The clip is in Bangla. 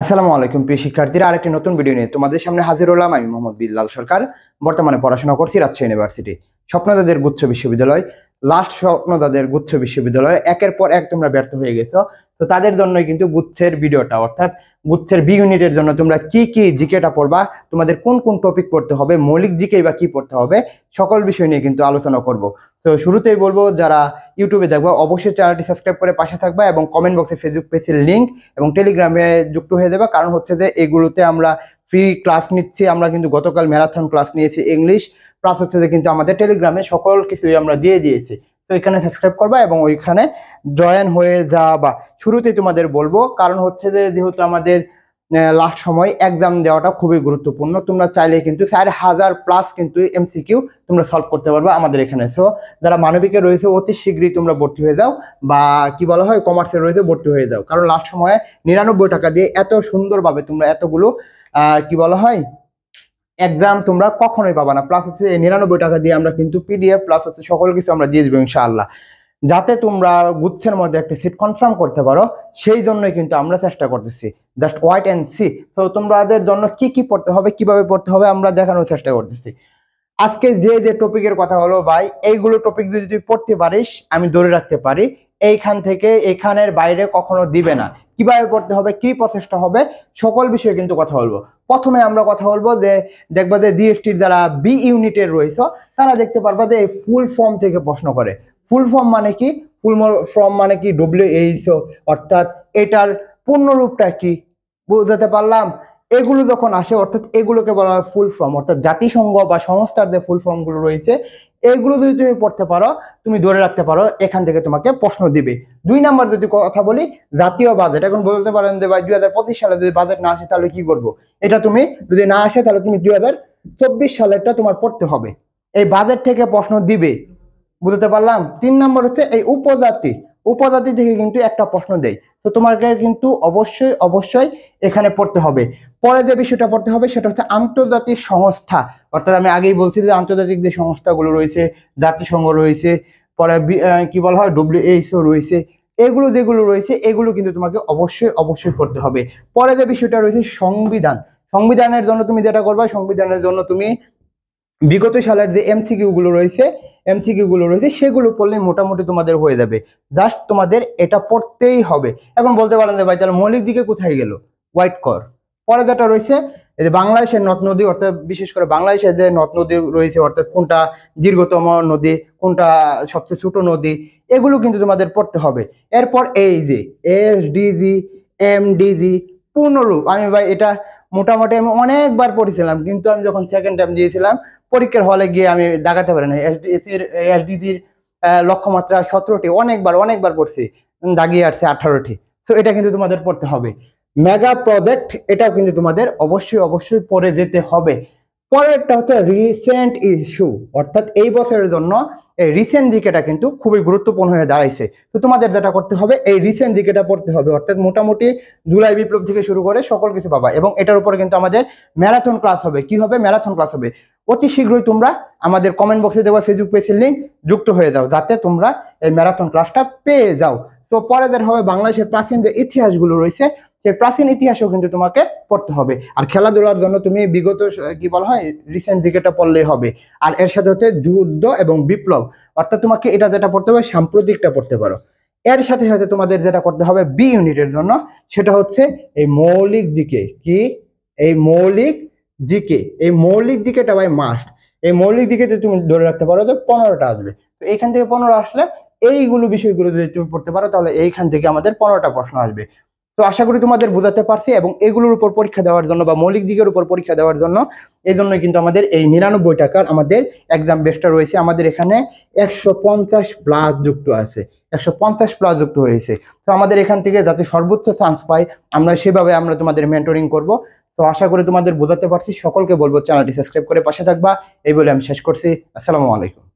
আসসালামু আলাইকুম প্রিয় শিক্ষার্থীরা, আরেকটি নতুন ভিডিও নিয়ে তোমাদের সামনে হাজির হলাম। আমি মোহাম্মদ বিল্লাল সরকার। বর্তমানে পড়াশোনা করছি রাজশাহী ইউনিভার্সিটি স্বপ্নদাদের গুচ্ছ বিশ্ববিদ্যালয়। লাস্ট স্বপ্নদাদের গুচ্ছ বিশ্ববিদ্যালয় একের পর এক তোমরা ব্যর্থ হয়ে গেছো। তো তাদের জন্যই কিন্তু গুচ্ছের ভিডিওটা, অর্থাৎ গুচ্ছের বি ইউনিটের জন্য তোমরা কি কি জিকেটা পড়বা, তোমাদের কোন কোন টপিক পড়তে হবে, মৌলিক জিকে বা কি পড়তে হবে, সকল বিষয় নিয়ে কিন্তু আলোচনা করব। তো শুরুতেই বলবো, যারা ইউটিউবে দেখবো অবশ্যই চ্যানেলটি সাবস্ক্রাইব করে পাশে থাকবা এবং কমেন্ট বক্সে ফেসবুক পেজের লিঙ্ক এবং টেলিগ্রামে যুক্ত হয়ে যাবে। কারণ হচ্ছে যে এগুলোতে আমরা ফ্রি ক্লাস নিচ্ছি। আমরা কিন্তু গতকাল ম্যারাথন ক্লাস নিয়েছি ইংলিশ, প্লাস হচ্ছে যে কিন্তু আমাদের টেলিগ্রামে সকল কিছুই আমরা দিয়ে দিয়েছি। তো এখানে সাবস্ক্রাইব করবা এবং ওইখানে জয়েন হয়ে যাবা। শুরুতেই তোমাদের বলবো, কারণ হচ্ছে যে যেহেতু আমাদের লাস্ট সময় এক্সাম দেওয়াটা খুবই গুরুত্বপূর্ণ। তোমরা চাইলে কিন্তু 4000 প্লাস কিন্তু এমসিকিউ তোমরা সলভ করতে পারবে আমাদের এখানে। সো যারা মানবিকে রয়েছে অতি শীঘ্রই তোমরা ভর্তি হয়ে যাও, বা কি বলা হয় কমার্সে রয়েছে ভর্তি হয়ে যাও। কারণ লাস্ট সময়ে 99 টাকা দিয়ে এত সুন্দরভাবে তোমরা এতগুলো কি বলা হয় এক্সাম তোমরা কখনোই পাবা না। প্লাস হচ্ছে 99 টাকা দিয়ে আমরা কিন্তু পিডিএফ প্লাস হচ্ছে সকল কিছু আমরা দিয়ে দেবো ইনশাআল্লাহ, যাতে তোমরা গুচ্ছের মধ্যে একটা সিট কনফার্ম করতে পারো। সেই জন্যই কিন্তু আমরা চেষ্টা করতেছি। Just wait and see. তো তোমাদের জন্য কি কি পড়তে হবে, কিভাবে পড়তে হবে আমরা দেখানোর চেষ্টা করতেছি। আজকে যে যে টপিকের কথা হলো ভাই, এইগুলো টপিক যদি তুই পড়তে পারিস, আমি ধরে রাখতে পারি এইখান থেকে এখানের বাইরে কখনো দিবে না। কিভাবে পড়তে হবে, কি প্রসেসটা হবে, সকল বিষয়ে কিন্তু কথা বলবো। প্রথমে আমরা কথা বলবো যে দেখবা যে জিএসটির যারা বি ইউনিটের রয়েছে তারা দেখতে পারবা যে ফুল ফর্ম থেকে প্রশ্ন করে। ফুল ফর্ম মানে কি? ফুল ফর্ম মানে কি? WHO, অর্থাৎ এটার পূর্ণরূপটা কি, বুঝতে পারলাম? এগুলো যখন আসে, অর্থাৎ এগুলোকে বলা হয় ফুল ফর্ম, অর্থাৎ জাতিসংঘ বা সংস্থার যে ফুল ফর্ম গুলো রয়েছে এগুলো যদি তুমি পড়তে পারো, তুমি ধরে রাখতে পারো এখান থেকে তোমাকে প্রশ্ন দিবে। 2 নাম্বার যদি কথা বলি, জাতীয় বাজেট। এখন বলতে পারেন যে ভাই 2025 সালে যদি বাজেট না আসে তাহলে কি করবো? এটা তুমি যদি না আসে তাহলে তুমি 2024 সালেরটা তোমার পড়তে হবে। এই বাজেট থেকে প্রশ্ন দিবে, বুঝতে পারলাম? 3 নাম্বার হচ্ছে এই উপজাতি। উপজাতি থেকে কিন্তু একটা প্রশ্ন দেয়। তো তোমাকে কিন্তু অবশ্যই অবশ্যই এখানে পড়তে হবে। পরে যে বিষয়টা পড়তে হবে সেটা হচ্ছে আন্তর্জাতিক সংস্থা, অর্থাৎ আমি আগেই বলছি যে আন্তর্জাতিক যে সংস্থাগুলো রয়েছে, জাতিসংঘ রয়েছে, পরে কি বলা হয় WHO রয়েছে, এগুলো যেগুলো রয়েছে এগুলো কিন্তু তোমাকে অবশ্যই অবশ্যই পড়তে হবে। পরে যে বিষয়টা রয়েছে সংবিধান। সংবিধানের জন্য তুমি যেটা করবা, সংবিধানের জন্য তুমি বিগত সালের যে এমসিকিউ গুলো রয়েছে সেগুলো পড়লে মোটামুটি তোমাদের হয়ে যাবে। জাস্ট তোমাদের এটা পড়তেই হবে। এখন বলতে পারেন যে ভাই তাহলে মৌলিক দিকে কোথায় গেল? হোয়াইট কর। পরে যেটা রয়েছে এই যে বাংলাদেশের নদ নদী, অর্থাৎ বিশেষ করে বাংলাদেশের যে নদ নদী রয়েছে, অর্থাৎ কোনটা দীর্ঘতম নদী, কোনটা সবচেয়ে ছোট নদী, এগুলো কিন্তু তোমাদের পড়তে হবে। এরপর এই যে SDG, MDG পূর্ণরূপ, আমি ভাই এটা মোটামুটি আমি অনেকবার পড়েছিলাম, কিন্তু আমি যখন সেকেন্ড টাইম দিয়েছিলাম পরীক্ষার হলে গিয়ে আমি দাগাতে পারি না। এসডিজির লক্ষ্যমাত্রা 17টি, অনেকবার অনেকবার পড়ছি, দাগিয়ে আসছে 18টি। তো এটা কিন্তু তোমাদের পড়তে হবে। মেগা প্রজেক্ট, এটাও কিন্তু তোমাদের অবশ্যই অবশ্যই পড়ে যেতে হবে। পরেরটা হচ্ছে রিসেন্ট ইস্যু, অর্থাৎ এই বছরের জন্য এই রিসেন্ট জিকেটা কিন্তু খুবই গুরুত্বপূর্ণ হয়ে দাঁড়াইছে। তো তোমাদের যেটা করতে হবে এই রিসেন্ট জিকেটা পড়তে হবে, অর্থাৎ মোটামুটি জুলাই বিপ্লব থেকে শুরু করে সকল কিছু পাবা। এবং এটার উপরে কিন্তু আমাদের ম্যারাথন ক্লাস হবে। কি হবে? ম্যারাথন ক্লাস হবে। অতি শীঘ্রই তোমরা আমাদের কমেন্ট বক্সে দেওয়া ফেসবুক পেজের লিঙ্ক যুক্ত হয়ে যাও, যাতে তোমরা এই ম্যারাথন ক্লাসটা পেয়ে যাও। তো পরে যেটা হবে, বাংলাদেশের প্রাচীন যে ইতিহাসগুলো রয়েছে সেই প্রাচীন ইতিহাসও কিন্তু তোমাকে পড়তে হবে। আর খেলাধুলার জন্য তুমি বিগত কি বলা হয় রিসেন্ট দিকেটা পড়লেই হবে। আর এর সাথে হচ্ছে যুদ্ধ এবং বিপ্লব, অর্থাৎ তোমাকে এটা যেটা পড়তে হবে সাম্প্রতিকটা পড়তে পারো। এর সাথে সাথে তোমাদের যেটা করতে হবে বি ইউনিটের জন্য সেটা হচ্ছে এই মৌলিক দিকে। কি? এই মৌলিক দিকে, এই মৌলিক দিকেটা ভাই মাস্ট। এই মৌলিক দিকে যদি তুমি ধরে রাখতে পারো তো 15টা আসবে। তো এইখান থেকে 15 আসলে এইগুলো বিষয়গুলো যদি তুমি পড়তে পারো তাহলে এইখান থেকে আমাদের 15টা প্রশ্ন আসবে। তো আশা করি তোমাদের বোঝাতে পারছি। এবং এগুলোর উপর পরীক্ষা দেওয়ার জন্য বা মৌলিক দিকের উপর পরীক্ষা দেওয়ার জন্য এই জন্যই কিন্তু আমাদের এই 99 টাকার আমাদের এক্সাম বেসটা রয়েছে। আমাদের এখানে 150 প্লাস যুক্ত আছে, 150 প্লাস যুক্ত হয়েছে। তো আমাদের এখান থেকে যাতে সর্বোচ্চ চান্স পাই আমরা সেভাবে আমরা তোমাদের মেন্টরিং করব। তো আশা করি তোমাদের বোঝাতে পারছি। সকলকে বলবো চ্যানেলটি সাবস্ক্রাইব করে পাশে থাকবা। এই বলে আমি শেষ করছি। আসসালামু আলাইকুম।